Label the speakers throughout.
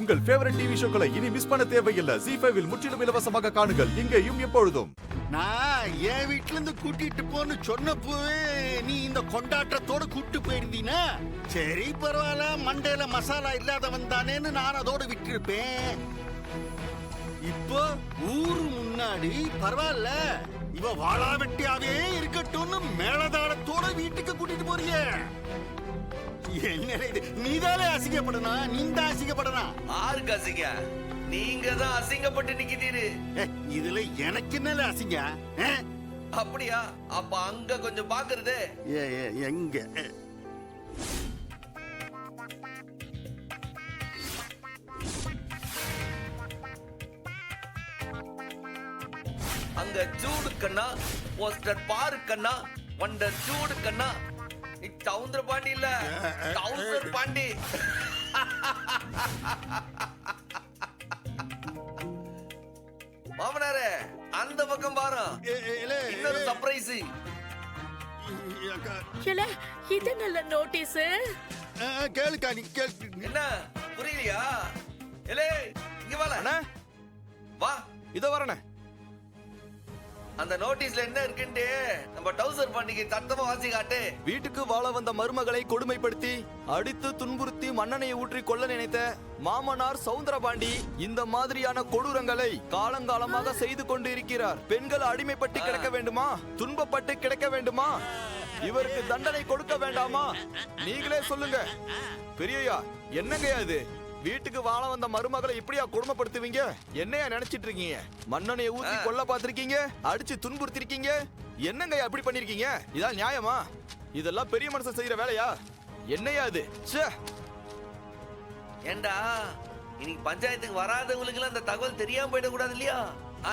Speaker 1: உங்கள் favourite TV ஷோக்களை இனி miss பண்ண தேவையில்லை. ZEE5 இல் முற்றிலும் இலவசமாக காணுங்கள். இங்கேயும் எப்பொழுதும்.
Speaker 2: நான் என் வீட்டுல இருந்து கூட்டிட்டு போன்னு சொன்னப்போ நீ இந்த கொண்டாட்டத்தோட கூட்டு போயிருந்தீனா சரி பரவாயில்ல, மண்டையில மசாலா இல்லாதவன் தானேன்னு நான் அதோட விட்டுருப்பேன். இப்போ ஊரு முன்னாடி பரவாயில்ல, இவ வாழா வெட்டியாவே இருக்கட்டும்னு மேலதாளத்தோட வீட்டுக்கு கூட்டிட்டு போறிய. என்ன இது, நீதானே அசிங்கப்படணும், நீங்க அசிங்கப்படணும்.
Speaker 3: ஆருக்கு அசிங்க? நீங்க தான் அசிங்கப்பட்டு நிக்கிறீரு.
Speaker 2: இதுல எனக்கு என்ன அசிங்க?
Speaker 3: அப்படியா? அப்ப அங்க கொஞ்சம் பாக்குறது
Speaker 2: எங்க?
Speaker 3: அங்க சூடு கண்ணா, போஸ்டர் பாரு கண்ணா, வண்டர் சூடு கண்ணா. நீ சவுந்தர பாண்டி இல்ல, சவுந்தர் பாண்டி. மாமனாரே, அந்த பக்கம் பாரு, இன்னொரு சர்ப்ரைஸ்.
Speaker 4: இது நல்ல நோட்டீஸ்.
Speaker 2: கேளுக்கா, நீ கேளு.
Speaker 3: என்ன புரியலையா? ஏலே இங்க வாடா. வா,
Speaker 5: இதோ வரேனே.
Speaker 3: அந்த நோட்டீஸ்ல என்ன இருக்குன்னு நம்ம டவுசர் பாண்டிக்கு சத்தமா வாசி காட்டு.
Speaker 5: வீட்டுக்கு வாழ வந்த மருமகளை கொடுமைப்படுத்தி அடித்து துன்புறுத்தி மண்ணெண்ணெயை ஊற்றி கொள்ள நினைத்த மாமனார் சவுந்தரபாண்டி இந்த மாதிரியான கொடூரங்களை காலங்காலமாக செய்து கொண்டு இருக்கிறார். பெண்கள் அடிமைப்பட்டு கிடக்க வேண்டுமா? துன்பப்பட்டு கிடக்க வேண்டுமா? இவருக்கு தண்டனை கொடுக்க வேண்டாமா? நீங்களே சொல்லுங்க. பெரியய்யா, என்னங்கய்யா இது? வீட்டுக்கு வாழ வந்த மருமகளை இப்படியா கொடுமைப்படுத்துவீங்க? என்னையா நினைச்சிட்டு இருக்கீங்க? மண்ணெண்ணெயை ஊத்தி கொல்ல பாத்திருக்கீங்க, அடிச்சு துன்புறுத்திருக்கீங்க. என்னங்க அப்படி பண்ணிருக்கீங்க? இதான் நியாயமா? இதெல்லாம் பெரிய மனுஷன் செய்யற வேலையா? என்னையா இது?
Speaker 3: ஏண்டா, இன்னைக்கு பஞ்சாயத்துக்கு வராதவங்களுக்கு எல்லாம் அந்த தகவல் தெரியாம போயிடக்கூடாது இல்லையா?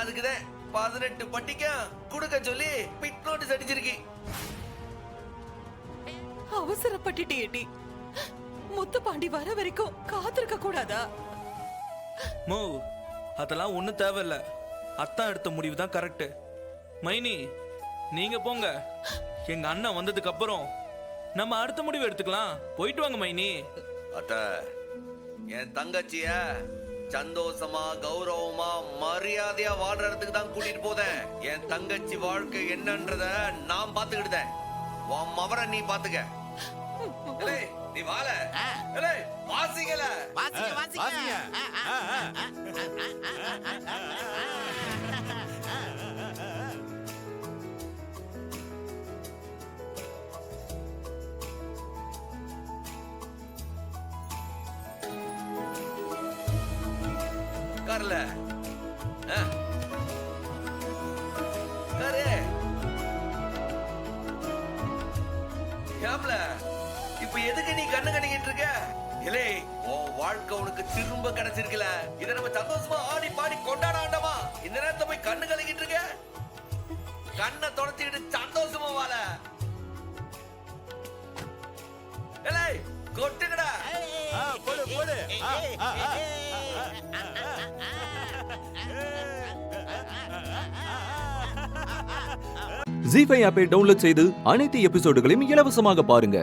Speaker 3: அதுக்குதான் 18 பட்டிக்க கொடுக்க சொல்லி பிட் நோட்டீஸ் அடிச்சிருக்கி.
Speaker 4: அவசரப்பட்டுட்டேடி. முத்துப்பாண்டி வர வரைக்கும் காத்திருக்க கூடாதா?
Speaker 6: மோ, அதெல்லாம் ஒண்ணும் தேவையில்ல. அத்தான் எடுத்த முடிவு தான் கரெக்ட். மைனி, நீங்க போங்க. எங்க அண்ணன் வந்ததுக்கு அப்புறம் நம்ம அடுத்த முடிவு எடுத்துக்கலாம். போயிட்டு வாங்க மைனி.
Speaker 3: அத்த, என் தங்கச்சிய சந்தோஷமா கௌரவமா மரியாதையா வாழ்ற இடத்துக்கு தான் கூட்டிட்டு போதேன். என் தங்கச்சி வாழ்க்கை என்னன்றத நான் பாத்துக்கிட்டேன். உன் மவரை நீ பாத்துக்க. நீ வாழ வாசிக்கல
Speaker 2: வாசிங்க.
Speaker 3: கார்ல காரு இப்ப எதுக்கு நீ கண்ணு கணிக்கிட்டு இருக்க? இலே, உன் வாழ்க்கை உனக்கு திரும்ப கிடைச்சிருக்கல. இத நம்ம சந்தோஷமா ஆடி பாடி கொண்டாட வேண்டாமா? இந்த நேரத்துல போய் கண்ணு கலக்கிட்டு இருக்க. கண்ணை தொடச்சிக்கிட்டு சந்தோஷமா வாழ. இலே, கொட்டுங்கடா.
Speaker 2: போடு போடு.
Speaker 7: ZEE5 ஆப்பை டவுன்லோட் செய்து அனைத்து எபிசோடுகளையும் இலவசமாக பாருங்க.